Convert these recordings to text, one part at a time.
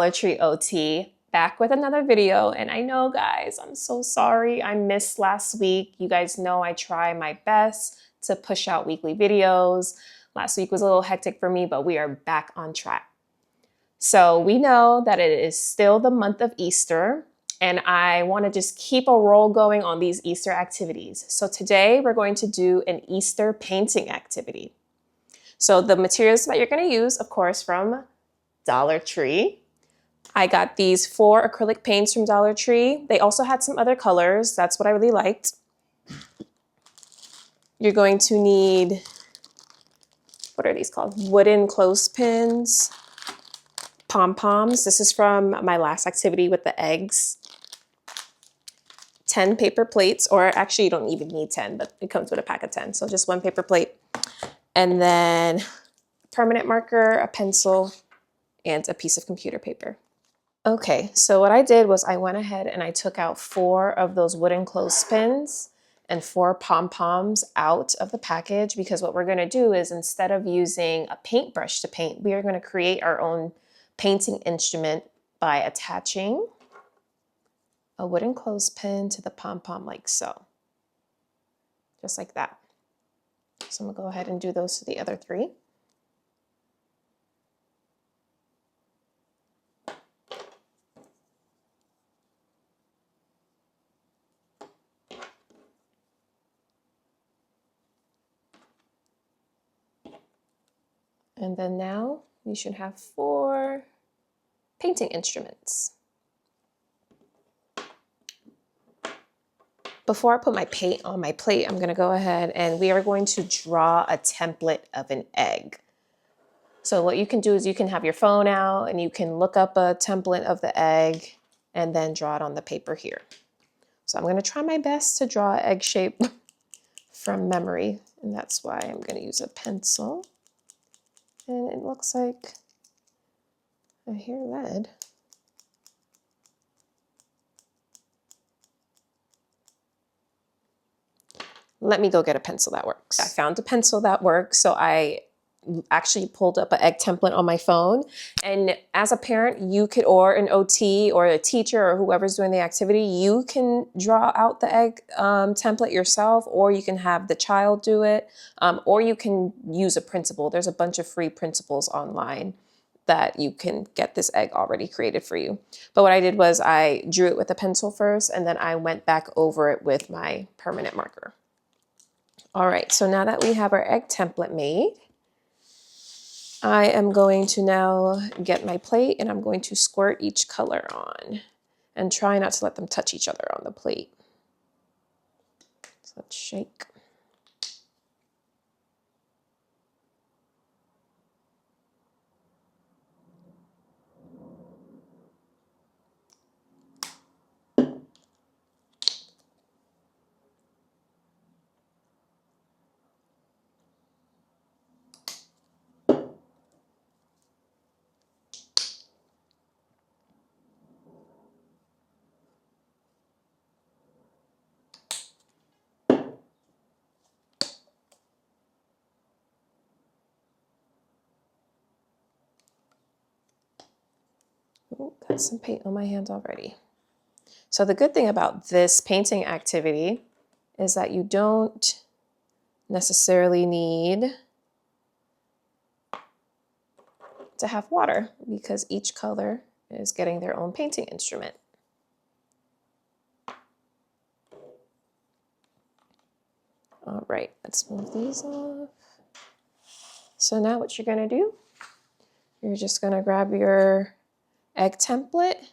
Dollar Tree OT, back with another video. And I know, guys, I'm so sorry I missed last week. You guys know I try my best to push out weekly videos. Last week was a little hectic for me, but we are back on track. So we know that it is still the month of Easter, and I want to just keep a roll going on these Easter activities. So today we're going to do an Easter painting activity. So the materials that you're going to use, of course, from Dollar Tree. I got these 4 acrylic paints from Dollar Tree. They also had some other colors. That's what I really liked. You're going to need, what are these called? Wooden clothespins, pom-poms. This is from my last activity with the eggs. 10 paper plates, or actually you don't even need 10, but it comes with a pack of 10. So just 1 paper plate. And then a permanent marker, a pencil, and a piece of computer paper. Okay, so what I did was I went ahead and I took out 4 of those wooden clothespins and 4 pom-poms out of the package, because what we're going to do is, instead of using a paintbrush to paint, we are going to create our own painting instrument by attaching a wooden clothespin to the pom-pom like so. Just like that. So I'm going to go ahead and do those to the other 3. And then now you should have 4 painting instruments. Before I put my paint on my plate, I'm going to go ahead and we are going to draw a template of an egg. So what you can do is you can have your phone out and you can look up a template of the egg and then draw it on the paper here. So I'm going to try my best to draw an egg shape from memory, and that's why I'm going to use a pencil. And it looks like I hear red. Let me go get a pencil that works. I found a pencil that works, so I actually pulled up an egg template on my phone. And as a parent, you could, or an OT or a teacher or whoever's doing the activity, you can draw out the egg template yourself, or you can have the child do it, or you can use a principal. There's a bunch of free principals online that you can get this egg already created for you. But what I did was I drew it with a pencil first, and then I went back over it with my permanent marker. All right, so now that we have our egg template made, I am going to now get my plate and I'm going to squirt each color on and try not to let them touch each other on the plate. So let's shake. Ooh, got some paint on my hand already. So the good thing about this painting activity is that you don't necessarily need to have water, because each color is getting their own painting instrument. All right, let's move these off. So now what you're gonna do, you're just gonna grab your egg template,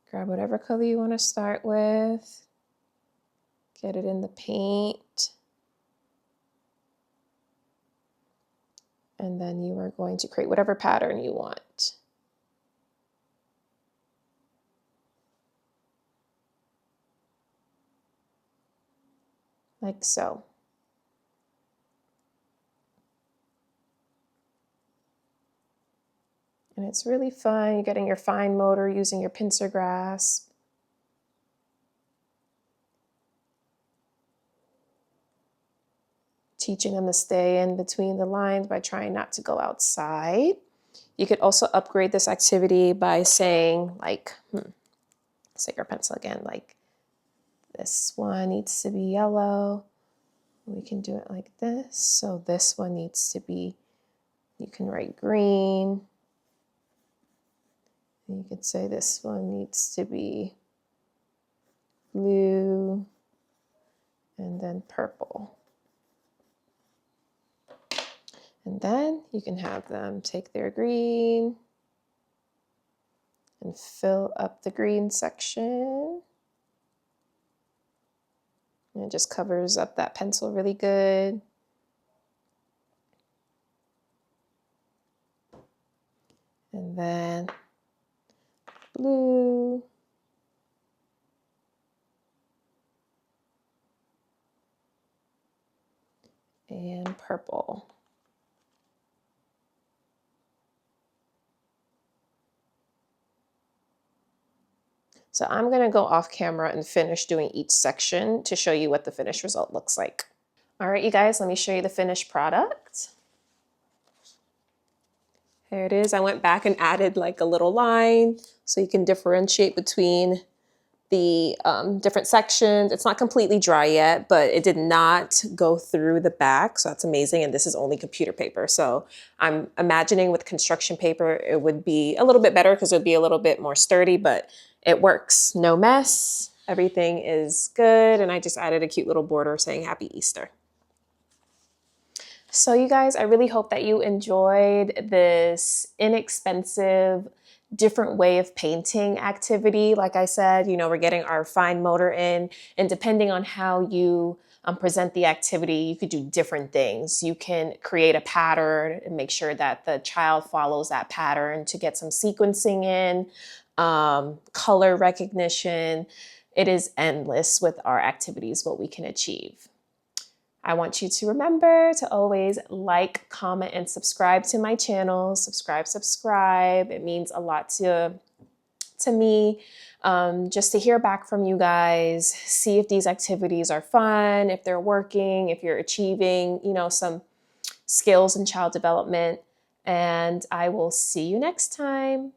grab whatever color you wanna start with, get it in the paint, and then you are going to create whatever pattern you want. Like so. And it's really fun. You're getting your fine motor using your pincer grasp. Teaching them to stay in between the lines by trying not to go outside. You could also upgrade this activity by saying like, sticker pencil again, like this one needs to be yellow. We can do it like this. So this one needs to be, you can write green. And you could say this one needs to be blue and then purple. And then you can have them take their green and fill up the green section. And it just covers up that pencil really good. And then blue. And purple. So I'm going to go off camera and finish doing each section to show you what the finished result looks like. All right, you guys, let me show you the finished product. There it is. I went back and added like a little line so you can differentiate between the different sections. It's not completely dry yet, but it did not go through the back, so that's amazing. And this is only computer paper. So I'm imagining with construction paper, it would be a little bit better because it would be a little bit more sturdy, but it works. No mess. Everything is good. And I just added a cute little border saying Happy Easter. So you guys, I really hope that you enjoyed this inexpensive, different way of painting activity. Like I said, you know, we're getting our fine motor in, and depending on how you present the activity, you could do different things. You can create a pattern and make sure that the child follows that pattern to get some sequencing in, color recognition. It is endless with our activities, what we can achieve. I want you to remember to always like, comment, and subscribe to my channel. Subscribe. It means a lot to me. Just to hear back from you guys, see if these activities are fun, if they're working, if you're achieving, you know, some skills in child development. And I will see you next time.